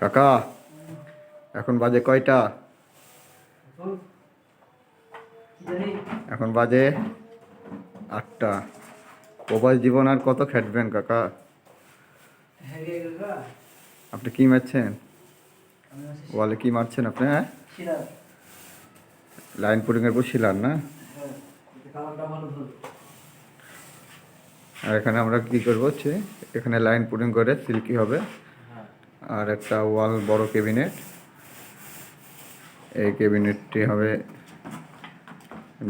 কাকা, এখন বাজে কয়টা? এখন বাজে 8টা। প্রবাস জীবন আর কত খেটবেন কাকা? আপনি কি মারছেন? ওয়ালে কি মারছেন আপনি? হ্যাঁ, লাইন পুডিংয়ের উপর শিলার না? আর এখানে আমরা কি করবো হচ্ছে, এখানে লাইন পুডিং করে সিল্কি হবে। আর একটা ওয়াল বড় ক্যাবিনেট, এই ক্যাবিনেটটি হবে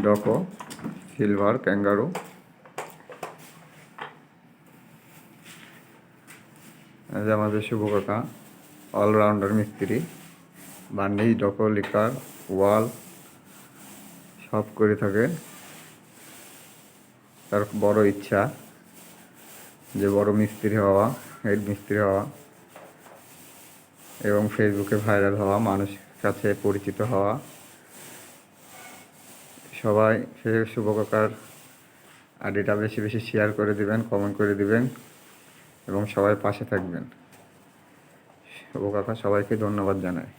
ডকো সিলভার ক্যাঙ্গারু। যে আমাদের শুভ কাকা অলরাউন্ডার মিস্ত্রি, বার্নিশ, ডকো, লিকার, ওয়াল সব করে থাকে। তার বড় ইচ্ছা যে বড় মিস্ত্রি হওয়া, হেড মিস্ত্রি হওয়া এবং ফেসবুকে ভাইরাল হওয়া, মানুষের কাছে পরিচিত হওয়া। সবাই সে শুভ কাকার আইডিটা বেশি বেশি শেয়ার করে দিবেন, কমেন্ট করে দিবেন এবং সবাই পাশে থাকবেন। শুভ কাকা সবাইকে ধন্যবাদ জানায়।